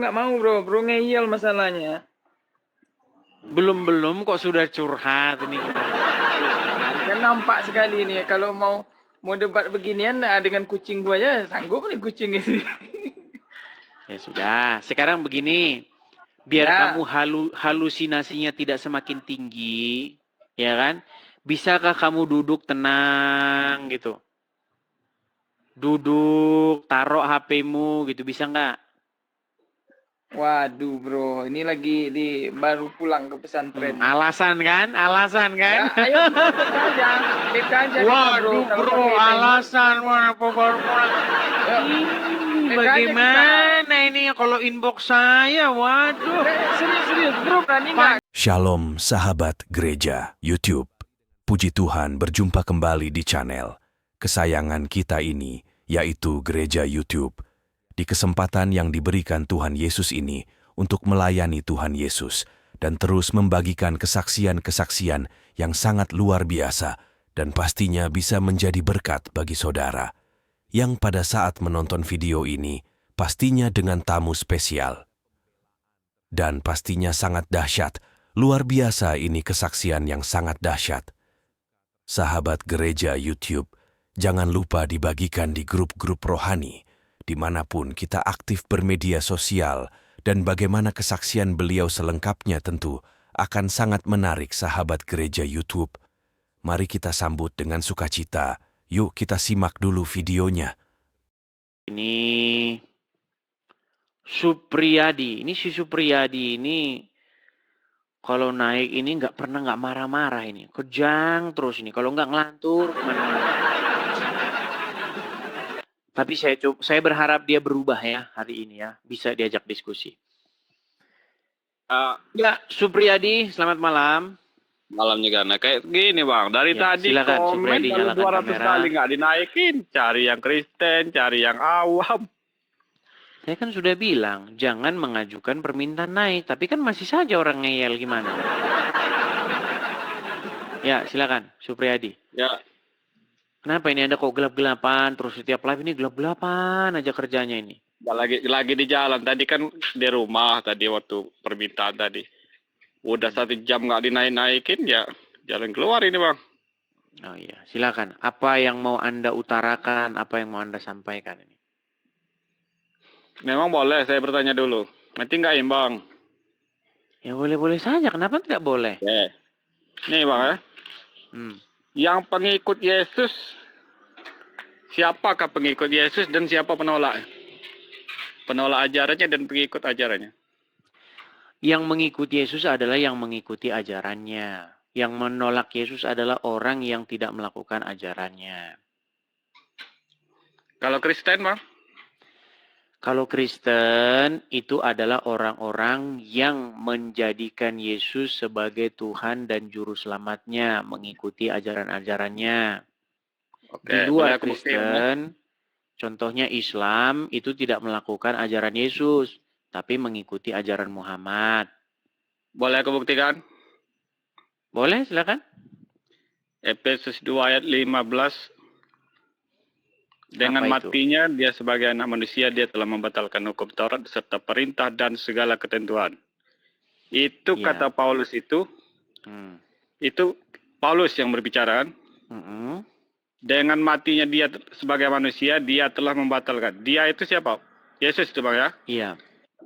Nggak mau bro, bro ngeyel masalahnya. Belum kok sudah curhat ini kita. Kan nampak sekali nih kalau mau debat beginian dengan kucing gua aja sanggup nih kucing ini. Ya sudah, sekarang begini, biar Ya. kamu halusinasinya tidak semakin tinggi, ya kan? Bisakah kamu duduk tenang gitu? Duduk, taruh HP-mu gitu, bisa nggak? Waduh bro, ini lagi baru pulang ke pesantren. Alasan kan? Alasan kan? Ya, ayo lihat aja kita bro. Waduh Kalau bro, pakai timer. alasan mana baru pulang. Ini Lihat aja bagaimana ini kalau inbox saya? Waduh. Serius bro, berani nggak? Shalom sahabat gereja YouTube. Puji Tuhan berjumpa kembali di channel kesayangan kita ini, yaitu Gereja YouTube. Di kesempatan yang diberikan Tuhan Yesus ini untuk melayani Tuhan Yesus dan terus membagikan kesaksian-kesaksian yang sangat luar biasa dan pastinya bisa menjadi berkat bagi saudara yang pada saat menonton video ini pastinya dengan tamu spesial. Dan pastinya sangat dahsyat, luar biasa ini kesaksian yang sangat dahsyat. Sahabat gereja YouTube, jangan lupa dibagikan di grup-grup rohani, dimanapun kita aktif bermedia sosial, dan bagaimana kesaksian beliau selengkapnya tentu akan sangat menarik sahabat gereja YouTube. Mari kita sambut dengan sukacita. Yuk kita simak dulu videonya. Ini Supriyadi. Ini si Supriyadi ini kalau naik ini nggak marah-marah ini. Kejang terus ini. Kalau nggak ngelantur kemana-mana. Tapi saya berharap dia berubah ya hari ini ya. Bisa diajak diskusi. Ya, Supriyadi, selamat malam. Malam juga. Nah, kayak gini bang, dari Ya, tadi silakan, komen Supriyadi, baru nyalakan 200 kamera. kali nggak dinaikin. Cari yang Kristen, cari yang awam. Saya kan sudah bilang, jangan mengajukan permintaan naik. Tapi kan masih saja orang ngeyel gimana. Ya, silakan, Supriyadi. Ya, Kenapa ini Anda kok gelap-gelapan, terus setiap live ini gelap-gelapan aja kerjanya ini? lagi di jalan. Tadi kan di rumah tadi waktu permintaan tadi. Udah 1 jam nggak dinaik-naikin, ya jalan keluar ini bang. Oh iya, silakan. Apa yang mau Anda utarakan, apa yang mau Anda sampaikan ini? Memang boleh saya bertanya dulu. Nanti nggak imbang. Ya boleh-boleh saja, kenapa tidak boleh? Nih bang ya. Yang pengikut Yesus, siapakah pengikut Yesus dan siapa penolak? Penolak ajarannya dan pengikut ajarannya. Yang mengikuti Yesus adalah yang mengikuti ajarannya. Yang menolak Yesus adalah orang yang tidak melakukan ajarannya. Kalau Kristen bang? Kalau Kristen itu adalah orang-orang yang menjadikan Yesus sebagai Tuhan dan Juru Selamatnya, mengikuti ajaran-ajarannya. Oke, Di luar Kristen, contohnya Islam, itu tidak melakukan ajaran Yesus, tapi mengikuti ajaran Muhammad. Boleh aku buktikan? Boleh, silakan. Efesus 2 ayat 15. Dengan matinya dia sebagai anak manusia, dia telah membatalkan hukum Taurat serta perintah dan segala ketentuan. Itu kata Paulus itu. Itu Paulus yang berbicara. Dengan matinya dia sebagai manusia, dia telah membatalkan. Dia itu siapa? Yesus itu bang ya? Iya.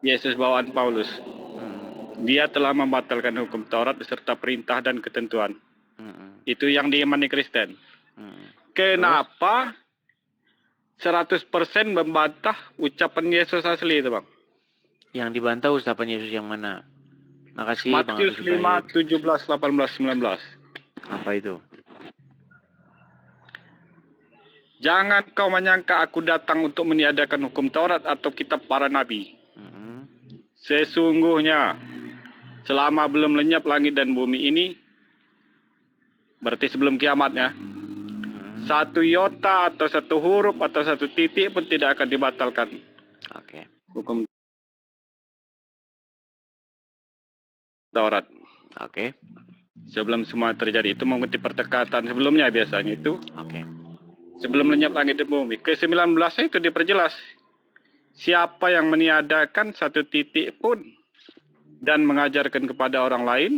Yesus bawaan Paulus. Dia telah membatalkan hukum Taurat serta perintah dan ketentuan. Itu yang diimani Kristen. Kenapa 100% membantah ucapan Yesus asli itu bang? Yang dibantah ucapan Yesus yang mana? Makasih Matius 5, 17, 18, 19. Apa itu? Jangan kau menyangka aku datang untuk meniadakan hukum Taurat atau kitab para nabi. Sesungguhnya selama belum lenyap langit dan bumi ini, berarti sebelum kiamatnya, satu iota atau satu huruf atau satu titik pun tidak akan dibatalkan. Hukum Taurat. Sebelum semua terjadi itu mengikuti pertekatan sebelumnya biasanya itu. Sebelum lenyap langit dan bumi. Ke-19 itu diperjelas. siapa yang meniadakan satu titik pun dan mengajarkan kepada orang lain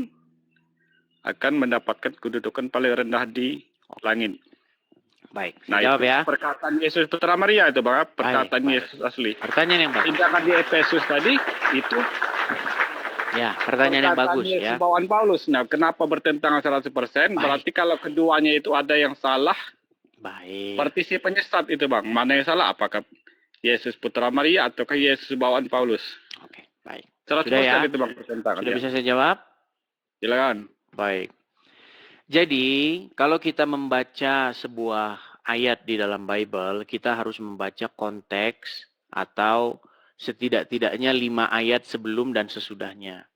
akan mendapatkan kedudukan paling rendah di langit. Baik, Nah, jawab itu ya. perkataan Yesus Putra Maria itu, Bang. Perkataan baik. Yesus asli. Pertanyaan yang bagus. Tindakan di Efesus tadi itu Ya, pertanyaan yang bagus Yesus ya. bawaan Paulus. Nah, kenapa bertentangan 100%? Berarti kalau keduanya itu ada yang salah, Baik. partisi penyesat itu, Bang. Mana yang salah? Apakah Yesus Putra Maria ataukah Yesus bawaan Paulus? Oke, baik. 100% Sudah ya? itu, Bang, pertentangan. Sudah Ya. bisa saya jawab? Silakan. Baik. Jadi, kalau kita membaca sebuah ayat di dalam Bible, kita harus membaca konteks atau setidak-tidaknya 5 ayat sebelum dan sesudahnya.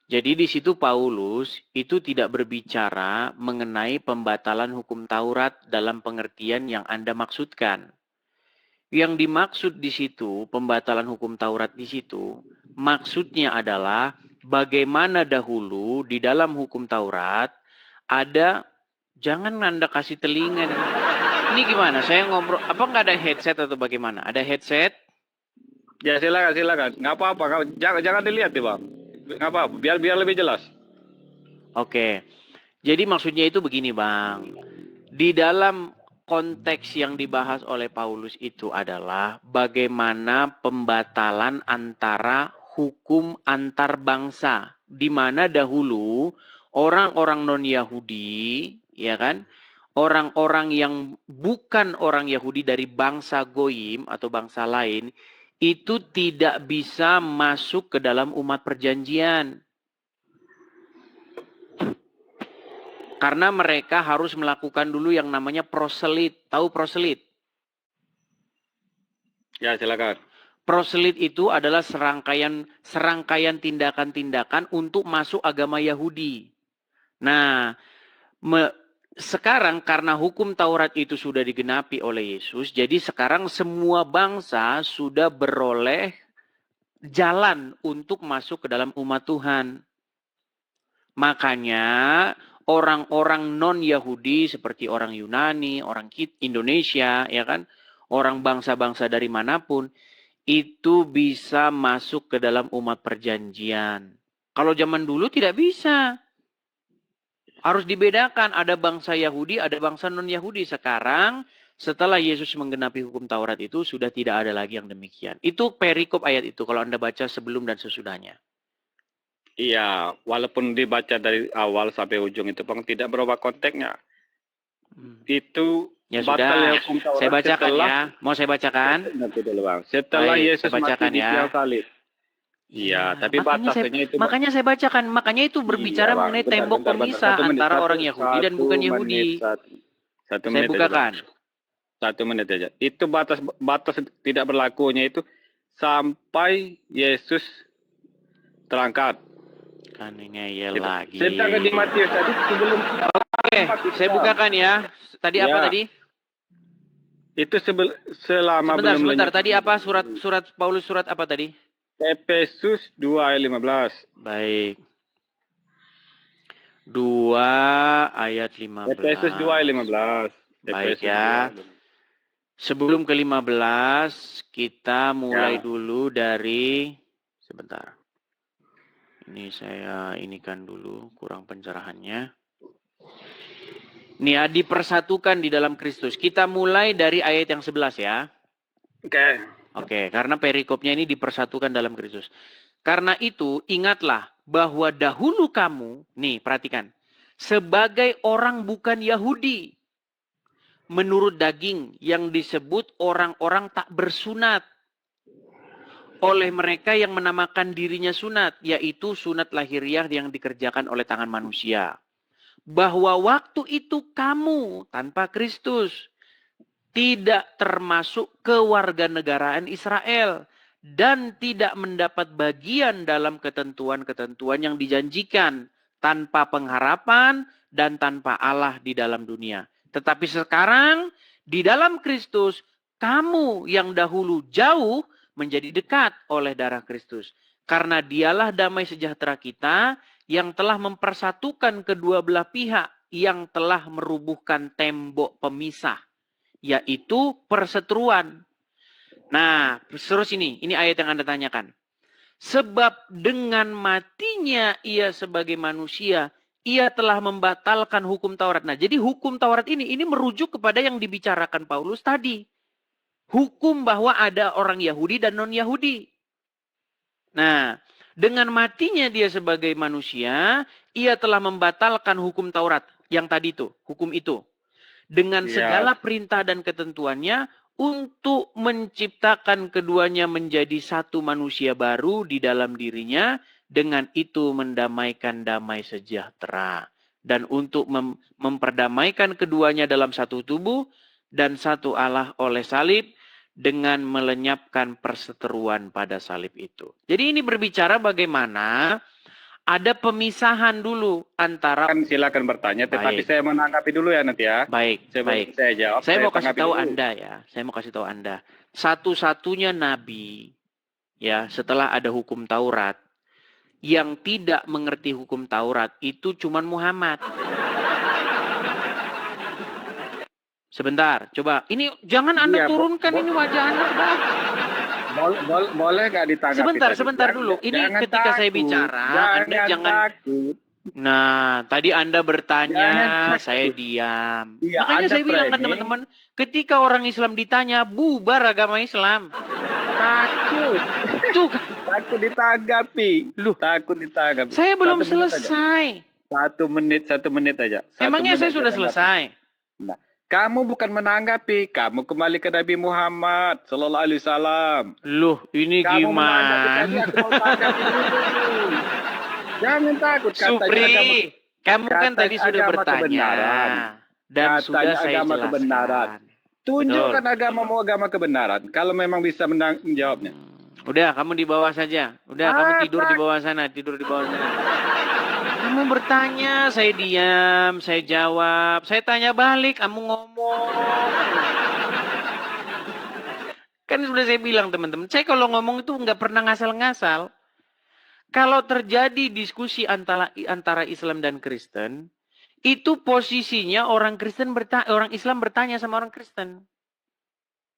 Jadi di situ Paulus itu tidak berbicara mengenai pembatalan hukum Taurat dalam pengertian yang Anda maksudkan. Yang dimaksud di situ, pembatalan hukum Taurat di situ, maksudnya adalah bagaimana dahulu di dalam hukum Taurat ada, jangan Anda kasih telinga. Ini gimana? Saya ngobrol, apa nggak ada headset atau bagaimana? Ada headset? Ya, silakan. Nggak apa-apa. Jangan dilihat ya, Bang. Nggak apa-apa. Biar lebih jelas. Oke. Jadi maksudnya itu begini, Bang. Di dalam konteks yang dibahas oleh Paulus itu adalah bagaimana pembatalan antara hukum antar bangsa, di mana dahulu orang-orang non-Yahudi, ya kan, orang-orang yang bukan orang Yahudi dari bangsa Goyim atau bangsa lain, itu tidak bisa masuk ke dalam umat perjanjian. Karena mereka harus melakukan dulu yang namanya proselit. Tahu proselit? Ya, silakan. Proselit itu adalah serangkaian tindakan-tindakan untuk masuk agama Yahudi. Nah, sekarang karena hukum Taurat itu sudah digenapi oleh Yesus, jadi sekarang semua bangsa sudah beroleh jalan untuk masuk ke dalam umat Tuhan. Makanya orang-orang non-Yahudi seperti orang Yunani, orang Indonesia, ya kan, orang bangsa-bangsa dari manapun, itu bisa masuk ke dalam umat perjanjian. Kalau zaman dulu tidak bisa. Harus dibedakan, ada bangsa Yahudi, ada bangsa non-Yahudi. Sekarang, setelah Yesus menggenapi hukum Taurat itu, sudah tidak ada lagi yang demikian. Itu perikop ayat itu, kalau Anda baca sebelum dan sesudahnya. Iya, walaupun dibaca dari awal sampai ujung itu, Bang, tidak berubah konteksnya. Itu ya sudah, hukum Taurat saya bacakan setelah, ya. Mau saya bacakan? Nanti dulu, Bang. Setelah Baik, Yesus saya bacakan mati di ya. tiang salib. Iya, tapi batasnya itu. Makanya saya bacakan. Makanya itu berbicara Bang. mengenai tembok pemisah antara orang Yahudi dan bukan Yahudi. Satu Saya menit bukakan. Aja, 1 menit aja. Itu batas tidak berlakunya itu sampai Yesus terangkat. Kan ngeyel lagi. Sedangkan di Matius tadi sebelum. Oke, saya bukakan ya. Tadi apa tadi? Itu selama Sebentar. Tadi apa surat Paulus surat apa tadi? Efesus 2 ayat 15. Baik. 2 ayat 15. Efesus 2 ayat 15. Baik ya. Sebelum ke 15, kita mulai dulu dari sebentar. Ini saya inikan dulu, kurang pencerahannya. Nih, dipersatukan di dalam Kristus. Kita mulai dari ayat yang 11 ya. Oke, karena perikopnya ini dipersatukan dalam Kristus. Karena itu, ingatlah bahwa dahulu kamu, nih perhatikan, sebagai orang bukan Yahudi, menurut daging yang disebut orang-orang tak bersunat, oleh mereka yang menamakan dirinya sunat, yaitu sunat lahiriah yang dikerjakan oleh tangan manusia. Bahwa waktu itu kamu tanpa Kristus tidak termasuk kewarganegaraan Israel dan tidak mendapat bagian dalam ketentuan-ketentuan yang dijanjikan, tanpa pengharapan dan tanpa Allah di dalam dunia. Tetapi sekarang di dalam Kristus, kamu yang dahulu jauh menjadi dekat oleh darah Kristus. Karena dialah damai sejahtera kita yang telah mempersatukan kedua belah pihak, yang telah merubuhkan tembok pemisah, yaitu perseteruan. Nah, terus ini ayat yang Anda tanyakan. Sebab dengan matinya ia sebagai manusia, ia telah membatalkan hukum Taurat. Nah, jadi hukum Taurat ini merujuk kepada yang dibicarakan Paulus tadi. Hukum bahwa ada orang Yahudi dan non-Yahudi. Nah, dengan matinya dia sebagai manusia, ia telah membatalkan hukum Taurat. Yang tadi itu, hukum itu. Dengan segala perintah dan ketentuannya untuk menciptakan keduanya menjadi satu manusia baru di dalam dirinya, dengan itu mendamaikan damai sejahtera. Dan untuk memperdamaikan keduanya dalam satu tubuh dan satu Allah oleh salib, dengan melenyapkan perseteruan pada salib itu. Jadi ini berbicara bagaimana ada pemisahan dulu antara... Silakan bertanya, tetapi saya menanggapi dulu ya nanti ya. Baik. Saya jawab. Saya mau kasih tahu Anda ya. Saya mau kasih tahu Anda. Satu-satunya nabi ya setelah ada hukum Taurat yang tidak mengerti hukum Taurat itu cuman Muhammad. Sebentar, coba. Ini jangan Anda turunkan ini wajah Anda. Boleh nggak ditanggapi? Sebentar dulu. Ini ketika saya bicara, Anda jangan takut. Nah, tadi Anda bertanya, saya diam. Makanya saya bilang kan teman-teman, ketika orang Islam ditanya, bubar agama Islam. Takut. Takut ditanggapi. Takut ditanggapi. Saya belum selesai. 1 menit aja. Emangnya saya sudah selesai? Nah, kamu bukan menanggapi, kamu kembali ke Nabi Muhammad Sallallahu Alaihi Wasallam. Loh, ini gimana? Jangan takut. Supri, kamu kan tadi sudah bertanya dan sudah saya jelaskan. Kebenaran. Tunjukkan agama kebenaran. Kalau memang bisa menjawabnya. Udah, kamu di bawah saja. Udah, kamu tidur di bawah sana. Kamu bertanya, saya diam, saya jawab. Saya tanya balik, kamu ngomong. Kan sudah saya bilang teman-teman, saya kalau ngomong itu nggak pernah ngasal-ngasal. Kalau terjadi diskusi antara Islam dan Kristen, itu posisinya orang Islam bertanya sama orang Kristen.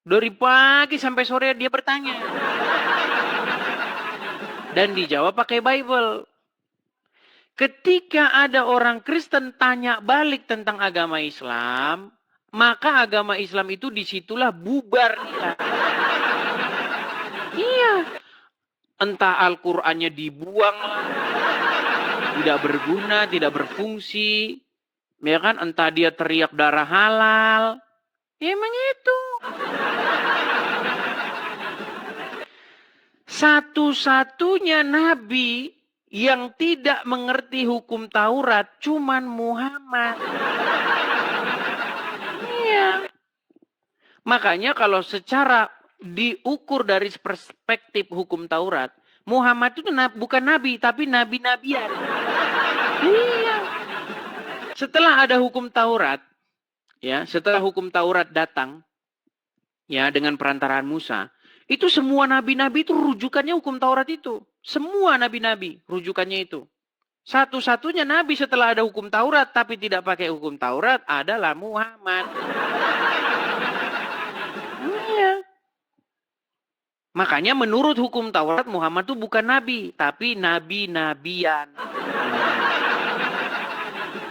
Dari pagi sampai sore dia bertanya. Dan dijawab pakai Bible. Ketika ada orang Kristen tanya balik tentang agama Islam, maka agama Islam itu disitulah bubar dia. Iya. Entah Al-Qur'annya dibuang, tidak berguna, tidak berfungsi. Ya kan? Entah dia teriak darah halal. Ya emang itu. Satu-satunya nabi yang tidak mengerti hukum Taurat cuman Muhammad. Iya. Makanya kalau secara diukur dari perspektif hukum Taurat, Muhammad itu bukan nabi tapi nabi-nabian. Iya. Setelah ada hukum Taurat, ya, setelah hukum Taurat datang ya dengan perantaraan Musa, itu semua nabi-nabi itu rujukannya hukum Taurat itu. Semua nabi-nabi rujukannya itu. Satu-satunya nabi setelah ada hukum Taurat tapi tidak pakai hukum Taurat adalah Muhammad. Iya. Makanya menurut hukum Taurat Muhammad itu bukan nabi, tapi nabi-nabian.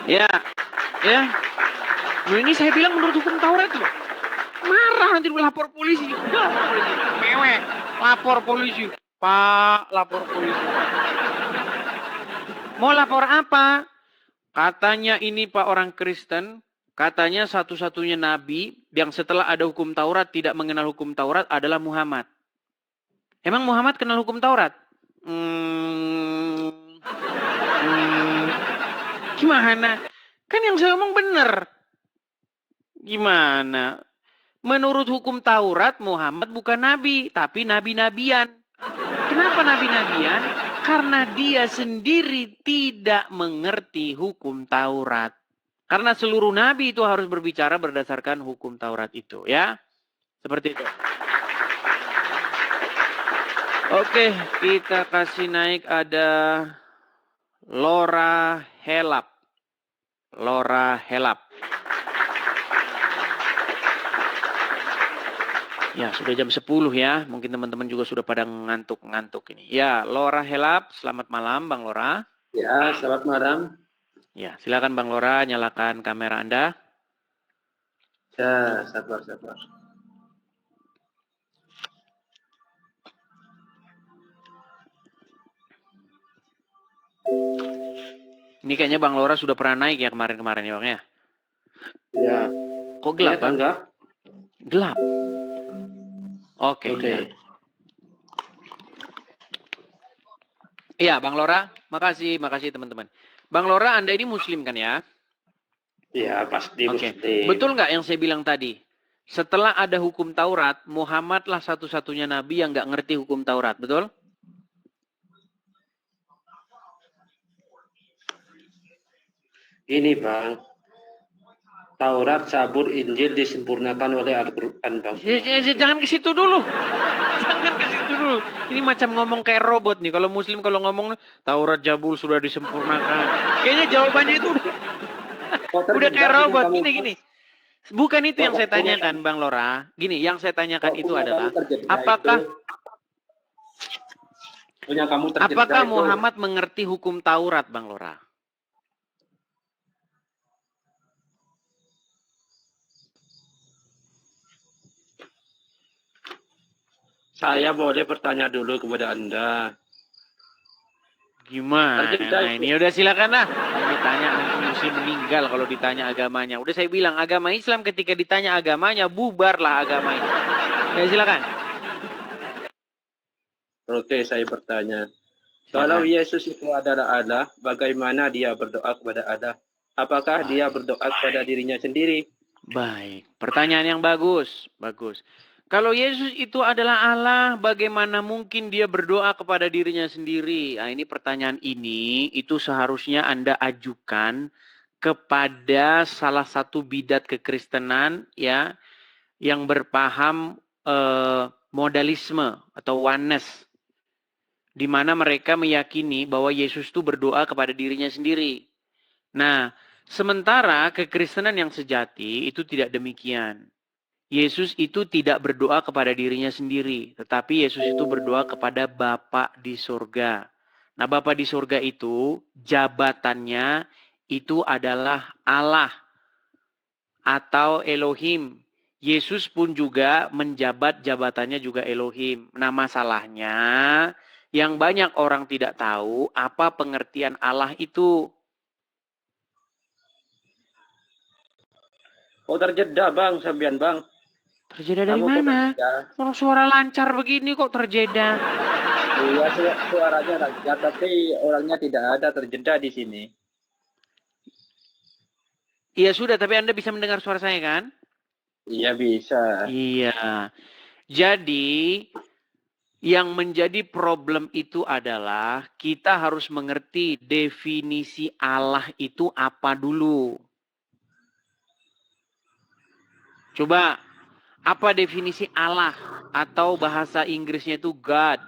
Ya. Ini saya bilang menurut hukum Taurat loh. Marah nanti lapor polisi. Mewek, lapor polisi. Pak, lapor polisi. Mau lapor apa? Katanya ini Pak orang Kristen, katanya satu-satunya nabi yang setelah ada hukum Taurat tidak mengenal hukum Taurat adalah Muhammad. Emang Muhammad kenal hukum Taurat? Gimana? Kan yang saya ngomong benar. Gimana? Menurut hukum Taurat, Muhammad bukan nabi, tapi nabi-nabian. Kenapa nabi-nabian? Karena dia sendiri tidak mengerti hukum Taurat. Karena seluruh nabi itu harus berbicara berdasarkan hukum Taurat itu, ya. Seperti itu. Oke, kita kasih naik ada Laura Helap. Ya, sudah jam 10 ya. Mungkin teman-teman juga sudah pada ngantuk-ngantuk ini. Ya, Lora Helap, selamat malam Bang Lora. Ya, selamat malam. Ya, silakan Bang Lora, nyalakan kamera Anda. Ya, sabar. Ini kayaknya Bang Lora sudah pernah naik ya kemarin-kemarin ya Bang ya? Ya. Kok gelap Bang? Gelap. Oke. Iya Bang Lora, makasih teman-teman. Bang Lora, Anda ini Muslim kan ya? Iya, pasti Oke. Muslim. Betul nggak yang saya bilang tadi? Setelah ada hukum Taurat, Muhammadlah satu-satunya nabi yang nggak ngerti hukum Taurat, betul? Ini Bang, Taurat, Zabur, Injil disempurnakan oleh Al-Quran Bang. Jangan ke situ dulu. Jangan ke situ dulu. Ini macam ngomong kayak robot nih. Kalau Muslim kalau ngomong Taurat, Zabur sudah disempurnakan. Kayaknya jawabannya itu udah kayak robot. Gini. Bukan itu yang saya tanyakan Bang Lora. Gini, yang saya tanyakan itu adalah apakah Muhammad mengerti hukum Taurat Bang Lora? Saya boleh bertanya dulu kepada Anda. Gimana? Nah, ini udah silakan lah. Yang ditanya nanti mesti meninggal kalau ditanya agamanya. Udah saya bilang agama Islam ketika ditanya agamanya bubarlah agamanya. Ya silakan. Oke, saya bertanya. Kalau Yesus itu adalah Allah, bagaimana dia berdoa kepada Allah? Apakah dia berdoa kepada dirinya sendiri? Baik, pertanyaan yang bagus. Kalau Yesus itu adalah Allah, bagaimana mungkin dia berdoa kepada dirinya sendiri? Nah, ini pertanyaan ini itu seharusnya Anda ajukan kepada salah satu bidat kekristenan ya yang berpaham modalisme atau oneness, di mana mereka meyakini bahwa Yesus itu berdoa kepada dirinya sendiri. Nah, sementara kekristenan yang sejati itu tidak demikian. Yesus itu tidak berdoa kepada dirinya sendiri, tetapi Yesus itu berdoa kepada Bapa di surga. Nah, Bapa di surga itu jabatannya itu adalah Allah atau Elohim. Yesus pun juga menjabat jabatannya juga Elohim. Nah, masalahnya yang banyak orang tidak tahu apa pengertian Allah itu. Oh, terjeda Bang, sampean Bang. Terjeda dari mana? Kalau suara lancar begini kok terjeda? Iya, suaranya lancar, tapi orangnya tidak ada, terjeda di sini. Iya sudah, tapi Anda bisa mendengar suara saya kan? Iya bisa. Iya. Jadi yang menjadi problem itu adalah kita harus mengerti definisi Allah itu apa dulu. Coba, apa definisi Allah? Atau bahasa Inggrisnya itu God.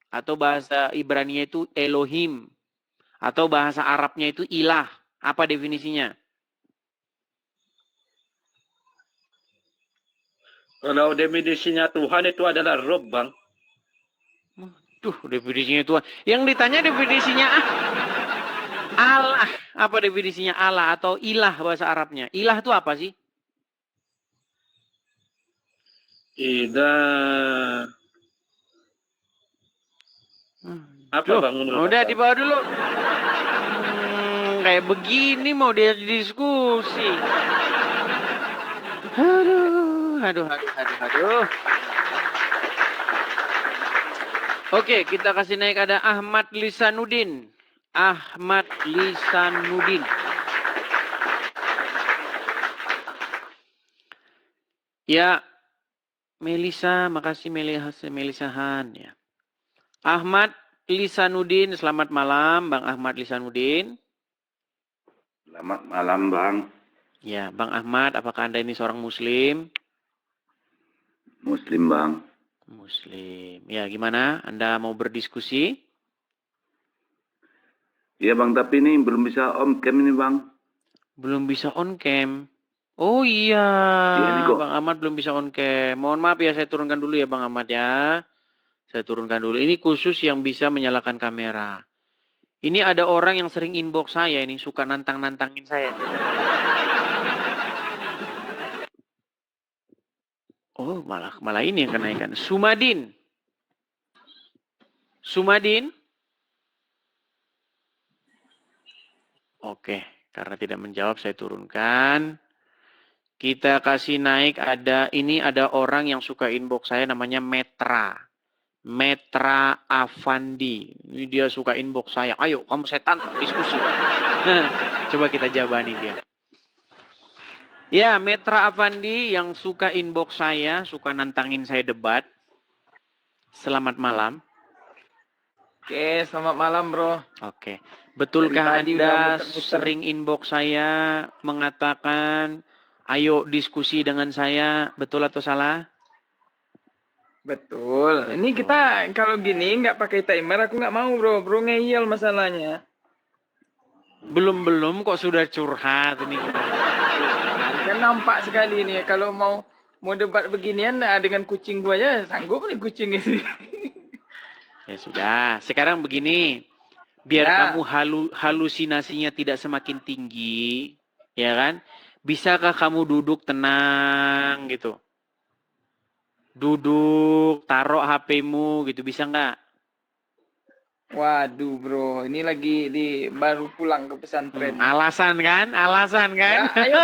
Atau bahasa Ibraninya itu Elohim. Atau bahasa Arabnya itu ilah. Apa definisinya? Kalau definisinya Tuhan itu adalah Rob Bang. Definisinya Tuhan. Yang ditanya definisinya Allah. Apa definisinya Allah atau ilah bahasa Arabnya? Ilah itu apa sih? Ilah. Apa Bang? Udah dibawa dulu. Kayak begini mau dia diskusi. Aduh. Oke, kita kasih naik ada Ahmad Lisanuddin. Ya, Melisa, makasih Melisahan ya. Ahmad Lisanuddin, selamat malam Bang Ahmad Lisanuddin. Selamat malam Bang. Ya, Bang Ahmad, apakah Anda ini seorang Muslim? Muslim Bang. Muslim. Ya, gimana? Anda mau berdiskusi? Iya Bang, tapi ini belum bisa on cam ini Bang. Belum bisa on cam. Oh iya, Iya, Niko. Bang Ahmad belum bisa on cam. Mohon maaf ya, saya turunkan dulu ya Bang Ahmad ya. Saya turunkan dulu. Ini khusus yang bisa menyalakan kamera. Ini ada orang yang sering inbox saya ini, suka nantang-nantangin saya. Oh, malah ini yang kenaikan. Sumadin. Sumadin. Oke, karena tidak menjawab saya turunkan. Kita kasih naik, ini ada orang yang suka inbox saya namanya Metra. Metra Avandi. Ini dia suka inbox saya. Ayo, kamu setan, diskusi. Coba kita jawabani dia. Ya, Metra Avandi yang suka inbox saya, suka nantangin saya debat. Selamat malam. Oke, selamat malam bro. Oke. Betulkah Dari tadi udah Anda muter-muter. sering inbox saya mengatakan, ayo diskusi dengan saya, betul atau salah? Betul. Ini kita kalau gini nggak pakai timer, aku nggak mau bro. Bro ngeyel masalahnya. Belum kok sudah curhat ini kita. Kan nampak sekali nih kalau mau debat beginian dengan kucing gua aja sanggup nih kucing ini. Ya sudah, sekarang begini. Biar Ya. kamu halusinasinya tidak semakin tinggi, ya kan? Bisakah kamu duduk tenang gitu? Duduk, taruh HP-mu gitu, bisa nggak? Waduh bro, ini lagi baru pulang ke pesantren. Alasan kan? Alasan kan? Ya, ayo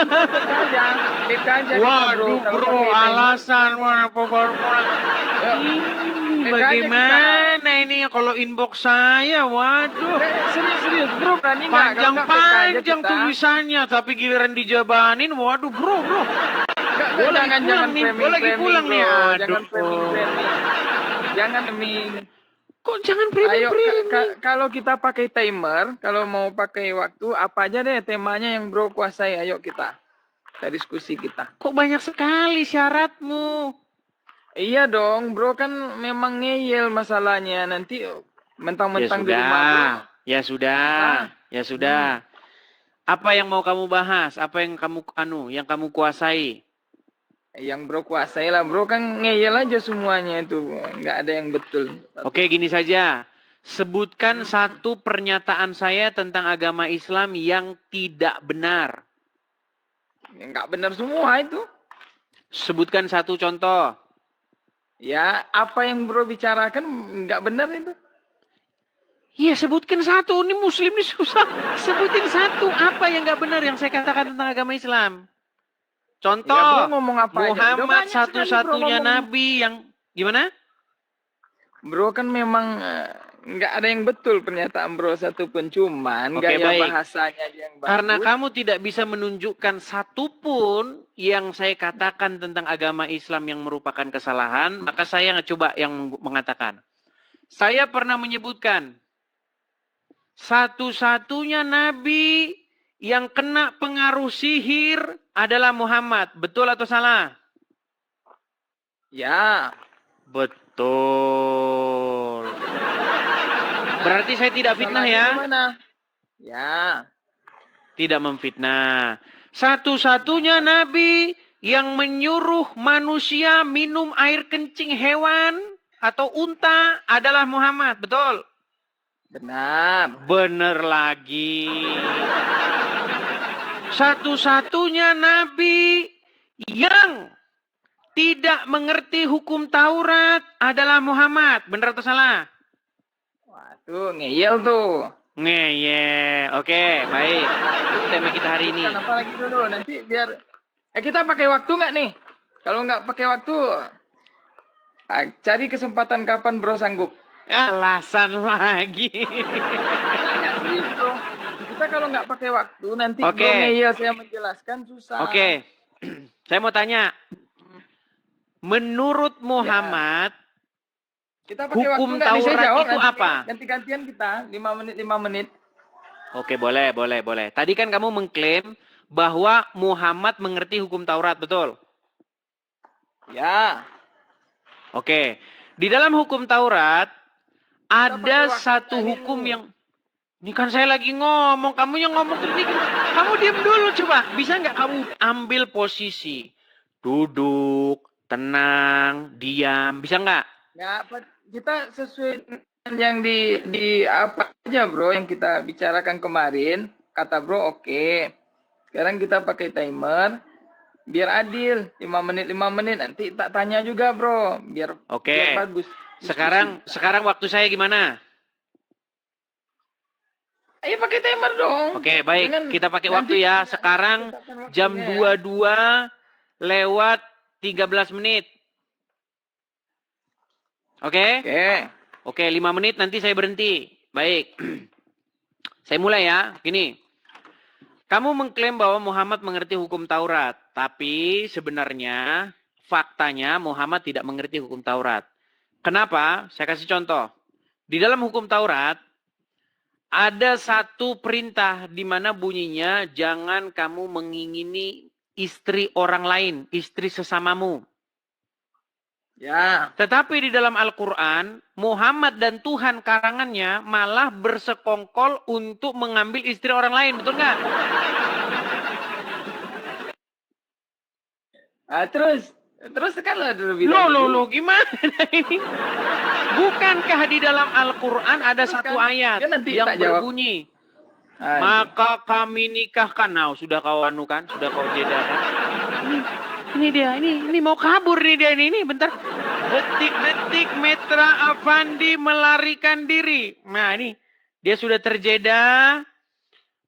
kita aja. Waduh bro, alasan mana baru pulang? Bagaimana ini kalau inbox saya? Waduh. Serius bro, berani nggak? Panjang tulisannya, tapi giliran dijabanin, waduh bro. Jangan lagi pulang nih. Jangan framing. Jangan framing. Kok jangan framing? Kalau kita pakai timer, kalau mau pakai waktu, apa aja deh temanya yang bro kuasai. Ayo kita diskusi kita. Kok banyak sekali syaratmu? Iya dong, bro kan memang ngeyel masalahnya. Nanti mentang-mentang di rumah. Ya sudah. Apa yang mau kamu bahas? Apa yang kamu kuasai? Yang bro kuasai lah, bro kan ngeyel aja semuanya itu, nggak ada yang betul. Oke, gini saja. Sebutkan satu pernyataan saya tentang agama Islam yang tidak benar. Nggak benar semua itu. Sebutkan satu contoh. Ya, apa yang bro bicarakan nggak benar itu. Iya, sebutkan satu. Ini muslim ini susah. Sebutin satu. Apa yang nggak benar yang saya katakan tentang agama Islam? Contoh, ya, ngomong apa Muhammad aja? Satu-satunya nabi yang gimana? Bro kan memang nggak ada yang betul pernyataan bro satupun, cuman gaya bahasanya yang bagus. Karena kamu tidak bisa menunjukkan satupun yang saya katakan tentang agama Islam yang merupakan kesalahan, maka saya coba yang mengatakan. Saya pernah menyebutkan satu-satunya nabi yang kena pengaruh sihir adalah Muhammad. Betul atau salah? Ya. Betul. Berarti saya tidak fitnah ya? Ya. Tidak memfitnah. Satu-satunya nabi yang menyuruh manusia minum air kencing hewan atau unta adalah Muhammad. Betul? Benar. Benar lagi. Satu-satunya nabi yang tidak mengerti hukum Taurat adalah Muhammad. Benar atau salah? Waduh, ngeyel tuh. Ngeyel. Oke, baik. Itu tema kita hari ini. Apa lagi dulu? Nanti biar... kita pakai waktu nggak nih? Kalau nggak pakai waktu, cari kesempatan kapan bro sanggup. Alasan lagi. Kita kalau nggak pakai waktu, nanti bro ngeyel saya menjelaskan susah. Oke. Saya mau tanya. Menurut Muhammad, kita pakai hukum waktu Taurat jawab, itu apa? Ganti-gantian kita, 5 menit. Oke, boleh. Tadi kan kamu mengklaim bahwa Muhammad mengerti hukum Taurat, betul? Ya. Oke. Di dalam hukum Taurat, ada satu hukum yang... Ini kan saya lagi ngomong, kamu yang ngomong terus ini. Kamu diam dulu coba. Bisa nggak kamu ambil posisi? Duduk, tenang, diam. Bisa nggak? Ya, kita sesuai dengan yang di apa aja bro yang kita bicarakan kemarin. Kata bro oke. Sekarang kita pakai timer. Biar adil. 5 menit. Nanti tak tanya juga bro. Biar bagus. Sekarang waktu saya gimana? Ayo pakai timer dong. Oke, baik. Kita pakai waktu ya. Sekarang jam 22 lewat 13 menit. Oke? Oke, 5 menit nanti saya berhenti. Baik. Saya mulai ya. Gini. Kamu mengklaim bahwa Muhammad mengerti hukum Taurat. Tapi sebenarnya faktanya Muhammad tidak mengerti hukum Taurat. Kenapa? Saya kasih contoh. Di dalam hukum Taurat, ada satu perintah di mana bunyinya jangan kamu mengingini istri orang lain, istri sesamamu. Ya. Tetapi di dalam Al-Quran, Muhammad dan Tuhan karangannya malah bersekongkol untuk mengambil istri orang lain. Betul nggak? Terus kan dulu bilang. Loh, gimana ini? Bukankah di dalam Al-Quran ada satu ayat yang berbunyi, maka kami nikahkan. Nah, sudah kau anukan, sudah kau jedakan. Ini dia, ini mau kabur nih dia ini bentar. Detik-detik Metra Afandi melarikan diri. Nah ini, dia sudah terjeda.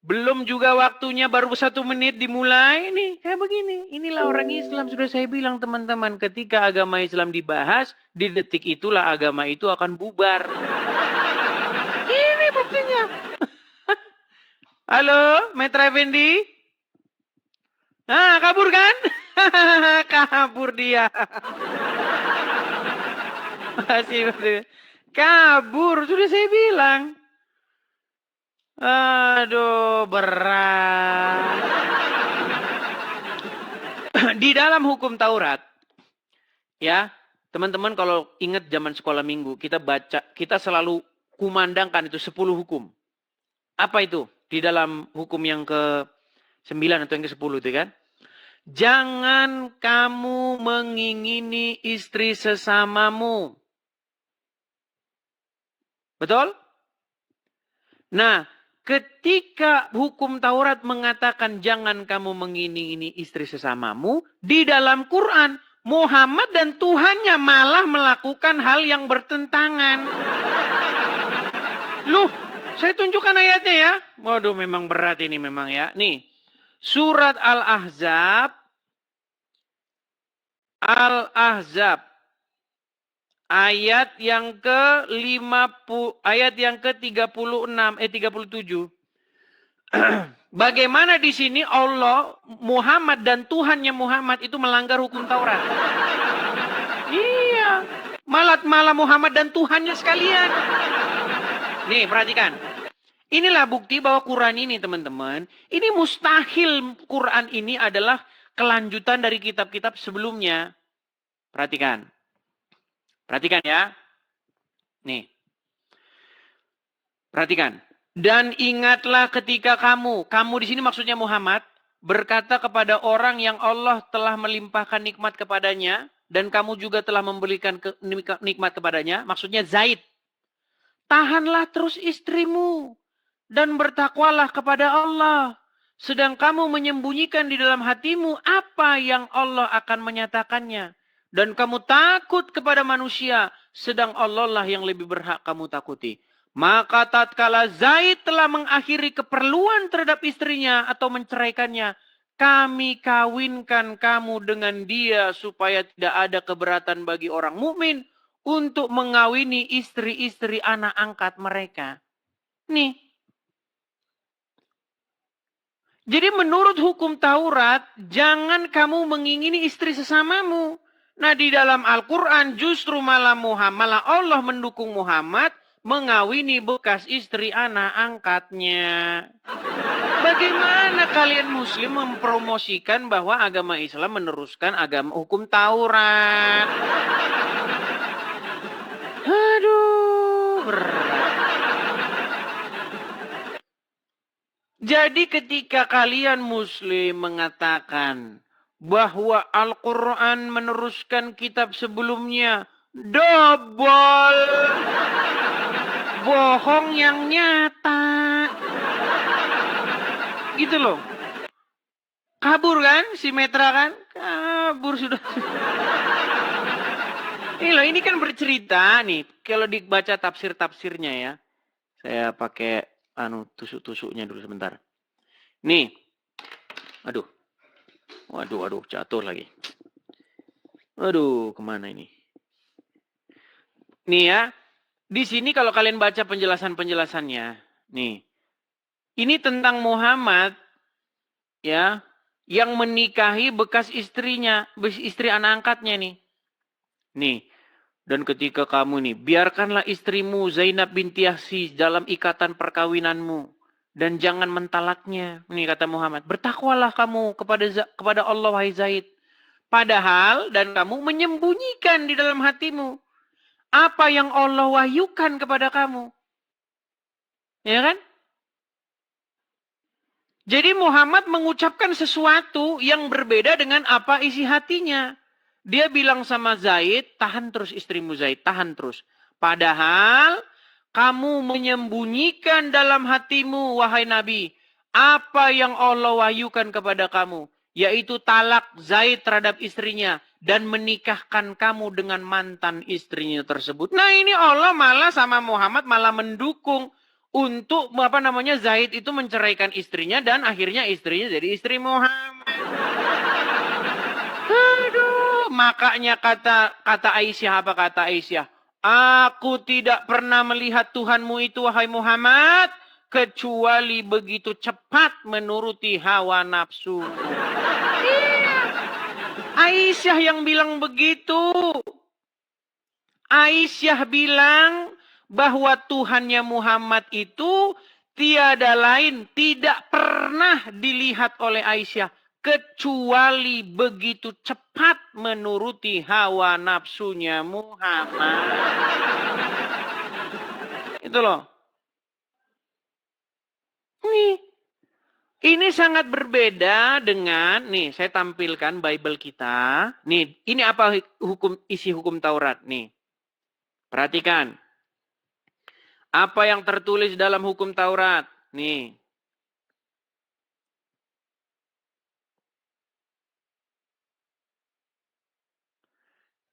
Belum juga waktunya, baru 1 menit dimulai. Nih, kayak begini. Inilah orang Islam, sudah saya bilang teman-teman. Ketika agama Islam dibahas, di detik itulah agama itu akan bubar. Ini buktinya. Halo, Metra Effendi? Nah, kabur kan? Kabur dia. Masih. Kabur, sudah saya bilang. Aduh, berat. Di dalam hukum Taurat, ya, teman-teman kalau ingat zaman sekolah minggu, kita selalu kumandangkan itu 10 hukum. Apa itu? Di dalam hukum yang ke-9 atau yang ke-10 itu kan? Jangan kamu mengingini istri sesamamu. Betul? Nah, ketika hukum Taurat mengatakan jangan kamu mengingini istri sesamamu, di dalam Quran, Muhammad dan Tuhannya malah melakukan hal yang bertentangan. Loh, saya tunjukkan ayatnya ya. Waduh, memang berat ini memang ya. Nih. Surat Al-Ahzab ayat yang ke-37. Bagaimana di sini Allah, Muhammad dan Tuhannya Muhammad itu melanggar hukum Taurat? Iya, malah Muhammad dan Tuhannya sekalian. Nih, perhatikan. Inilah bukti bahwa Quran ini, teman-teman, ini mustahil Quran ini adalah kelanjutan dari kitab-kitab sebelumnya. Perhatikan. Perhatikan ya. Nih. Perhatikan. Dan ingatlah ketika kamu di sini maksudnya Muhammad, berkata kepada orang yang Allah telah melimpahkan nikmat kepadanya, dan kamu juga telah memberikan nikmat kepadanya, maksudnya Zaid. Tahanlah terus istrimu. Dan bertakwalah kepada Allah. Sedang kamu menyembunyikan di dalam hatimu apa yang Allah akan menyatakannya. Dan kamu takut kepada manusia. Sedang Allah lah yang lebih berhak kamu takuti. Maka tatkala Zaid telah mengakhiri keperluan terhadap istrinya atau menceraikannya, kami kawinkan kamu dengan dia supaya tidak ada keberatan bagi orang mukmin untuk mengawini istri-istri anak angkat mereka. Nih. Jadi menurut hukum Taurat, jangan kamu mengingini istri sesamamu. Nah di dalam Al-Quran justru malah Allah mendukung Muhammad mengawini bekas istri anak angkatnya. Bagaimana kalian muslim mempromosikan bahwa agama Islam meneruskan agama hukum Taurat? Aduh, berat. Jadi ketika kalian muslim mengatakan bahwa Al-Quran meneruskan kitab sebelumnya, double. Bohong yang nyata. Gitu loh. Kabur kan si Metra kan? Kabur sudah. Ini kan bercerita nih. Kalau dibaca tafsir-tafsirnya ya. Saya pakai tusuk-tusuknya dulu sebentar. Nih. Aduh. Waduh, jatuh lagi. Aduh, kemana ini? Nih ya. Di sini kalau kalian baca penjelasan-penjelasannya. Nih. Ini tentang Muhammad. Ya. Yang menikahi bekas istrinya. Istri anak angkatnya nih. Nih. Dan ketika kamu nih, biarkanlah istrimu Zainab binti Yahsi dalam ikatan perkawinanmu. Dan jangan mentalaknya. Ini kata Muhammad. Bertakwalah kamu kepada Allah, wahai Zaid. Padahal, dan kamu menyembunyikan di dalam hatimu. Apa yang Allah wahyukan kepada kamu. Ya kan? Jadi Muhammad mengucapkan sesuatu yang berbeda dengan apa isi hatinya. Dia bilang sama Zaid, tahan terus istrimu Zaid, tahan terus. Padahal kamu menyembunyikan dalam hatimu, wahai Nabi, apa yang Allah wahyukan kepada kamu, yaitu talak Zaid terhadap istrinya dan menikahkan kamu dengan mantan istrinya tersebut. Nah ini Allah malah sama Muhammad malah mendukung untuk Zaid itu menceraikan istrinya dan akhirnya istrinya jadi istri Muhammad. Aduh, makanya kata Aisyah, apa kata Aisyah? Aku tidak pernah melihat Tuhanmu itu, wahai Muhammad, kecuali begitu cepat menuruti hawa nafsu. Aisyah yang bilang begitu. Aisyah bilang bahwa Tuhannya Muhammad itu tiada lain, tidak pernah dilihat oleh Aisyah. Kecuali begitu cepat menuruti hawa nafsunya Muhammad. Itu loh. Ini sangat berbeda dengan, nih saya tampilkan Bible kita. Nih, ini apa isi hukum Taurat nih. Perhatikan. Apa yang tertulis dalam hukum Taurat? Nih.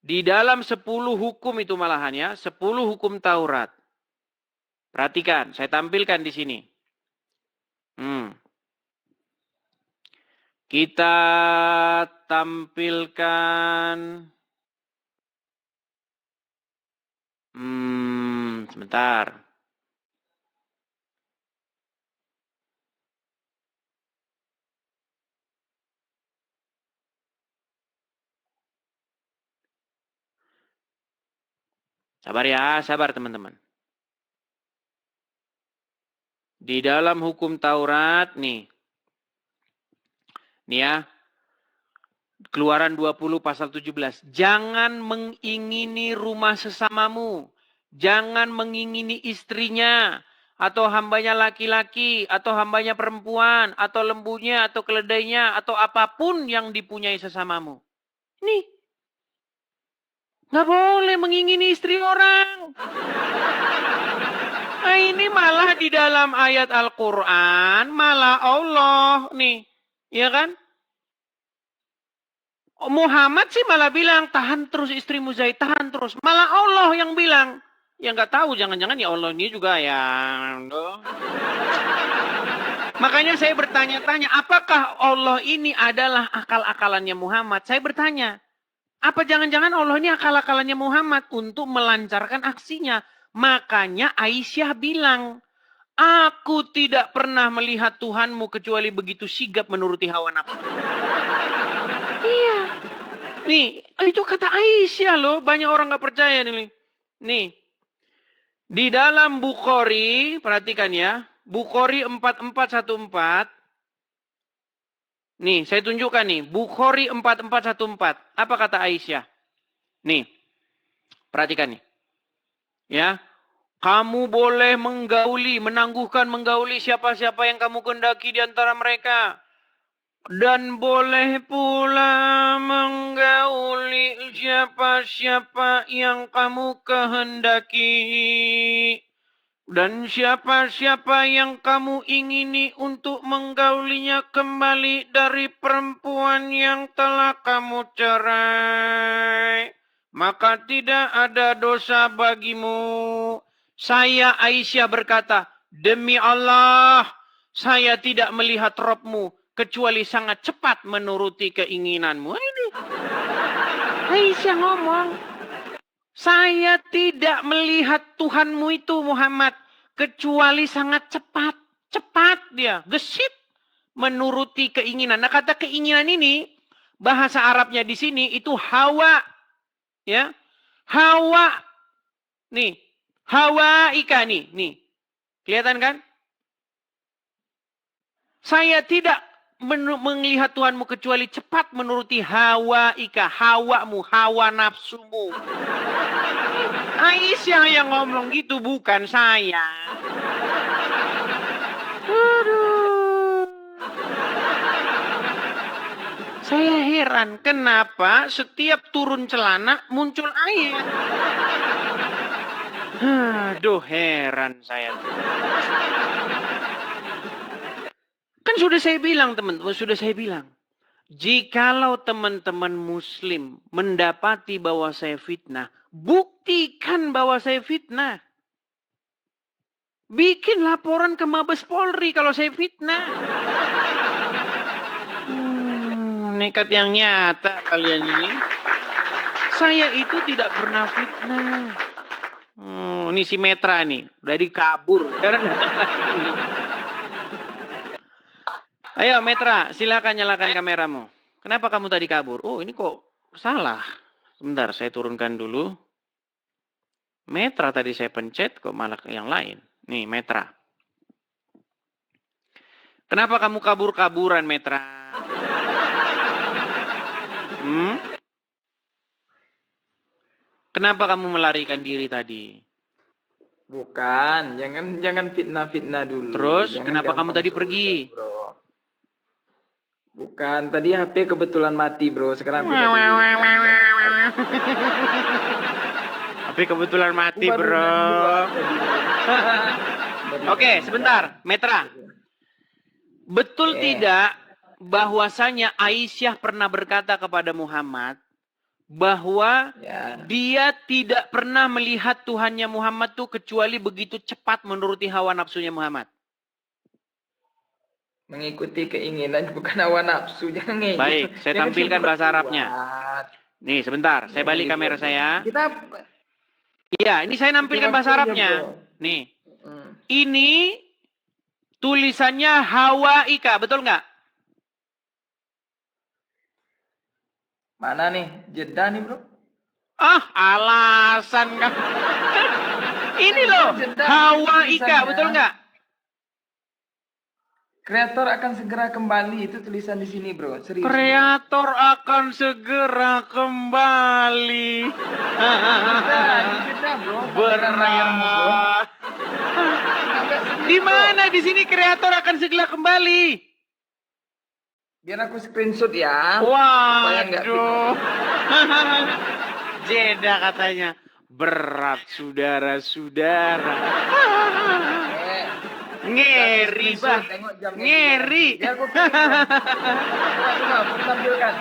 Di dalam 10 hukum itu malahan ya, 10 hukum Taurat. Perhatikan, saya tampilkan di sini. Kita tampilkan. Sebentar. Sabar ya, sabar teman-teman. Di dalam hukum Taurat nih. Nih ya. Keluaran 20 pasal 17. Jangan mengingini rumah sesamamu. Jangan mengingini istrinya. Atau hambanya laki-laki. Atau hambanya perempuan. Atau lembunya. Atau keledainya. Atau apapun yang dipunyai sesamamu. Nih. Nggak boleh mengingini istri orang. Nah ini malah di dalam ayat Al-Quran. Malah Allah nih. Ya kan? Muhammad sih malah bilang, tahan terus istrimu Zaid, tahan terus. Malah Allah yang bilang. Ya nggak tahu, jangan-jangan ya Allah ini juga ya. Makanya saya bertanya-tanya, apakah Allah ini adalah akal-akalannya Muhammad? Saya bertanya, apa jangan-jangan Allah ini akal-akalannya Muhammad untuk melancarkan aksinya? Makanya Aisyah bilang, aku tidak pernah melihat Tuhanmu kecuali begitu sigap menuruti hawa nafsu. Iya. Nih, itu kata Aisyah loh. Banyak orang gak percaya nih. Nih. Di dalam Bukhari, perhatikan ya. Bukhari 4414. Nih, saya tunjukkan nih. Bukhari 4414. Apa kata Aisyah? Nih. Perhatikan nih. Ya. Kamu boleh menggauli siapa-siapa yang kamu kehendaki di antara mereka. Dan boleh pula menggauli siapa-siapa yang kamu kehendaki. Dan siapa-siapa yang kamu ingini untuk menggaulinya kembali dari perempuan yang telah kamu cerai, maka tidak ada dosa bagimu. Saya Aisyah berkata, demi Allah, saya tidak melihat Robmu kecuali sangat cepat menuruti keinginanmu. Aduh. Aisyah ngomong, saya tidak melihat Tuhanmu itu Muhammad kecuali sangat cepat. Cepat dia, gesit menuruti keinginan. Nah, kata keinginan ini bahasa Arabnya di sini itu hawa. Ya. Hawa. Nih, hawa ika nih. Kelihatan kan? Saya tidak melihat Tuhanmu kecuali cepat menuruti hawa ika, hawamu, hawa nafsumu. Aisyah yang ngomong gitu, bukan saya. Aduh. Saya heran kenapa setiap turun celana muncul air. Aduh, heran saya. Kan sudah saya bilang teman-teman, jikalau teman-teman muslim mendapati bahwa saya fitnah, buktikan bahwa saya fitnah. Bikin laporan ke Mabes Polri kalau saya fitnah. Nekat yang nyata kalian ini. Saya itu tidak pernah fitnah. Ini si Metra nih, udah dikabur. Ayo Metra, silakan nyalakan kameramu. Kenapa kamu tadi kabur? Oh, ini kok salah. Sebentar, saya turunkan dulu. Metra tadi saya pencet, kok malah yang lain. Nih, Metra. Kenapa kamu kabur-kaburan, Metra? Kenapa kamu melarikan diri tadi? Bukan, jangan fitnah dulu. Terus, jangan kenapa kamu tadi pergi? Bro. Bukan, tadi HP kebetulan mati, bro. Sekarang HP kebetulan mati, bro. Oke, sebentar, Metra. Betul tidak bahwasanya Aisyah pernah berkata kepada Muhammad bahwa dia tidak pernah melihat Tuhannya Muhammad tuh kecuali begitu cepat menuruti hawa nafsunya Muhammad. Mengikuti keinginan bukan hawa nafsu. Jangan ngejek. Baik, saya tampilkan bahasa Arabnya. Nih, sebentar, saya balik kamera saya. Iya, ini saya nampilkan bahasa Arabnya. Nih, ini tulisannya hawa ika, betul nggak? Mana nih? Jeddah nih, bro. Ah, alasan kan. Ini loh, hawa ika, betul nggak? Kreator akan segera kembali, itu tulisan di sini, bro. Serius. Kreator akan segera kembali. Jeddah, bro. Berat. Di mana di sini kreator akan segera kembali? Biar aku screenshot ya. Waduh. Jeda katanya. Berat, saudara-saudara. Ngeri, bah. Ngeri. Biar aku tampilkan.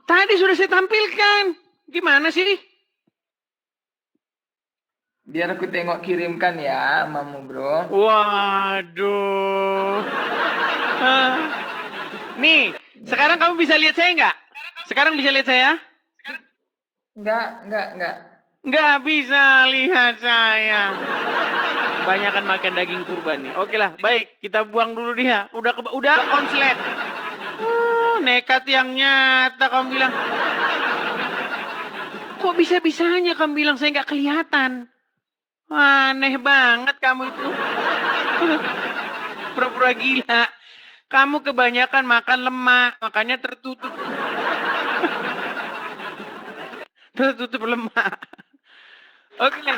Tadi sudah saya tampilkan. Gimana sih? Biar aku tengok kirimkan ya, mamu, bro. Waduh. Nih, sekarang kamu bisa lihat saya nggak? Sekarang bisa lihat saya? Enggak. Nggak bisa lihat saya. Kebanyakan makan daging kurban nih. Oke lah, baik. Kita buang dulu dia. Udah konslet. Nekat yang nyata kamu bilang. Kok bisa-bisanya kamu bilang saya nggak kelihatan? Aneh banget kamu itu. Pura-pura gila. Kamu kebanyakan makan lemak, makanya tertutup. Tertutup lemak. Oke.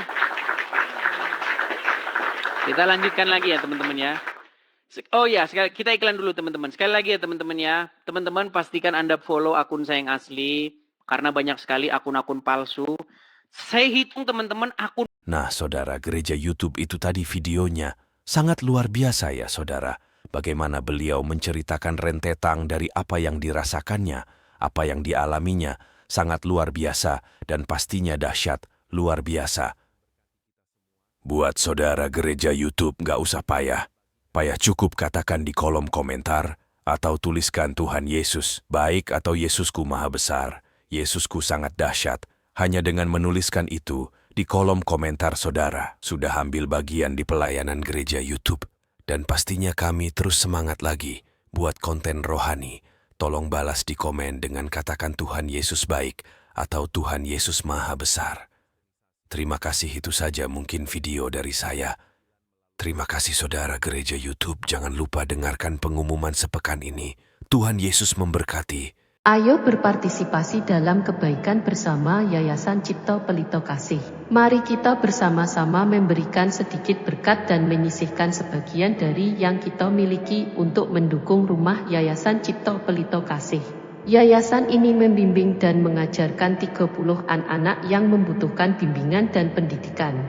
Kita lanjutkan lagi ya teman-teman ya. Oh ya, kita iklan dulu teman-teman. Sekali lagi ya teman-teman ya. Teman-teman pastikan Anda follow akun saya yang asli. Karena banyak sekali akun-akun palsu. Saya hitung teman-teman akun. Nah, saudara, gereja YouTube itu tadi videonya sangat luar biasa ya, saudara. Bagaimana beliau menceritakan rentetan dari apa yang dirasakannya, apa yang dialaminya, sangat luar biasa dan pastinya dahsyat, luar biasa. Buat saudara gereja YouTube nggak usah payah. Payah cukup katakan di kolom komentar atau tuliskan Tuhan Yesus baik atau Yesusku maha besar, Yesusku sangat dahsyat. Hanya dengan menuliskan itu di kolom komentar saudara sudah ambil bagian di pelayanan gereja YouTube. Dan pastinya kami terus semangat lagi buat konten rohani. Tolong balas di komen dengan katakan Tuhan Yesus baik atau Tuhan Yesus maha besar. Terima kasih, itu saja mungkin video dari saya. Terima kasih saudara gereja YouTube, jangan lupa dengarkan pengumuman sepekan ini. Tuhan Yesus memberkati. Ayo berpartisipasi dalam kebaikan bersama Yayasan Cipto Pelito Kasih. Mari kita bersama-sama memberikan sedikit berkat dan menyisihkan sebagian dari yang kita miliki untuk mendukung rumah Yayasan Cipto Pelito Kasih. Yayasan ini membimbing dan mengajarkan 30 anak-anak yang membutuhkan bimbingan dan pendidikan.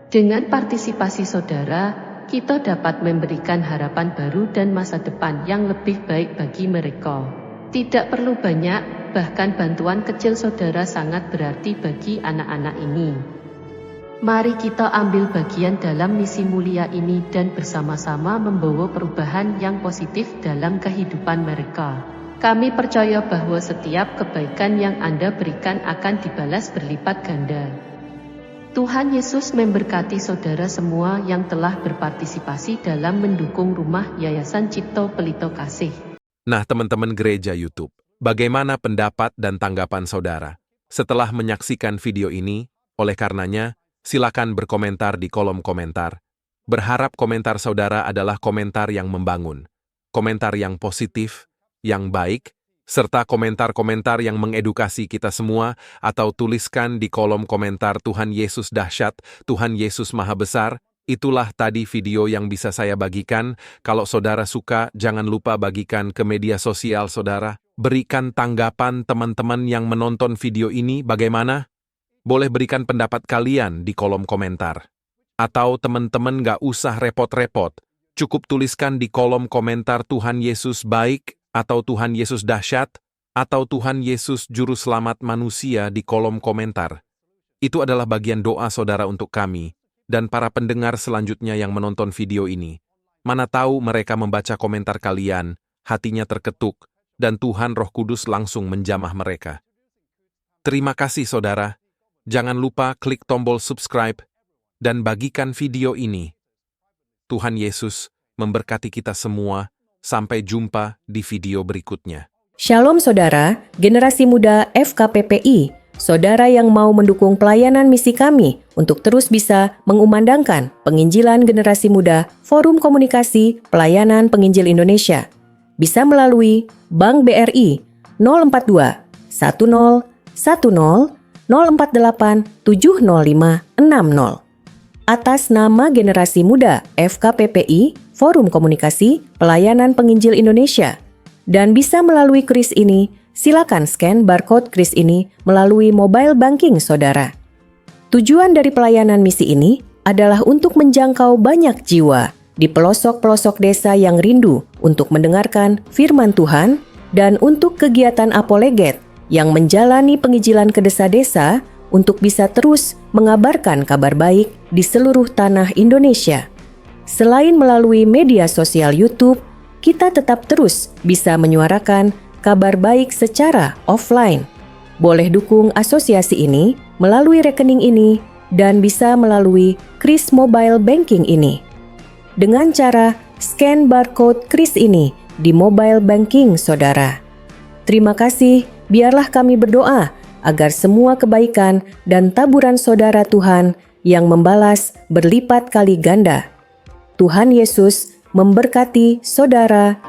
Dengan partisipasi saudara, kita dapat memberikan harapan baru dan masa depan yang lebih baik bagi mereka. Tidak perlu banyak, bahkan bantuan kecil saudara sangat berarti bagi anak-anak ini. Mari kita ambil bagian dalam misi mulia ini dan bersama-sama membawa perubahan yang positif dalam kehidupan mereka. Kami percaya bahwa setiap kebaikan yang Anda berikan akan dibalas berlipat ganda. Tuhan Yesus memberkati saudara semua yang telah berpartisipasi dalam mendukung rumah Yayasan Cipto Pelito Kasih. Nah, teman-teman gereja YouTube, bagaimana pendapat dan tanggapan saudara? Setelah menyaksikan video ini, oleh karenanya, silakan berkomentar di kolom komentar. Berharap komentar saudara adalah komentar yang membangun, komentar yang positif, yang baik, serta komentar-komentar yang mengedukasi kita semua, atau tuliskan di kolom komentar Tuhan Yesus dahsyat, Tuhan Yesus maha besar. Itulah tadi video yang bisa saya bagikan. Kalau saudara suka, jangan lupa bagikan ke media sosial saudara. Berikan tanggapan teman-teman yang menonton video ini bagaimana? Boleh berikan pendapat kalian di kolom komentar. Atau teman-teman gak usah repot-repot, cukup tuliskan di kolom komentar Tuhan Yesus baik, atau Tuhan Yesus dahsyat, atau Tuhan Yesus juru selamat manusia di kolom komentar. Itu adalah bagian doa saudara untuk kami, dan para pendengar selanjutnya yang menonton video ini. Mana tahu mereka membaca komentar kalian, hatinya terketuk, dan Tuhan Roh Kudus langsung menjamah mereka. Terima kasih saudara, jangan lupa klik tombol subscribe, dan bagikan video ini. Tuhan Yesus memberkati kita semua. Sampai jumpa di video berikutnya. Shalom saudara, generasi muda FKPPI, saudara yang mau mendukung pelayanan misi kami untuk terus bisa mengumandangkan penginjilan generasi muda Forum Komunikasi Pelayanan Penginjil Indonesia. Bisa melalui Bank BRI 042 10 10 048 705 60. Atas nama generasi muda FKPPI, Forum Komunikasi Pelayanan Penginjil Indonesia. Dan bisa melalui kris ini, silakan scan barcode kris ini melalui mobile banking saudara. Tujuan dari pelayanan misi ini adalah untuk menjangkau banyak jiwa di pelosok-pelosok desa yang rindu untuk mendengarkan firman Tuhan dan untuk kegiatan apoleget yang menjalani penginjilan ke desa-desa untuk bisa terus mengabarkan kabar baik di seluruh tanah Indonesia. Selain melalui media sosial YouTube, kita tetap terus bisa menyuarakan kabar baik secara offline. Boleh dukung asosiasi ini melalui rekening ini dan bisa melalui kris mobile banking ini. Dengan cara scan barcode kris ini di mobile banking saudara. Terima kasih, biarlah kami berdoa agar semua kebaikan dan taburan saudara Tuhan yang membalas berlipat kali ganda. Tuhan Yesus memberkati saudara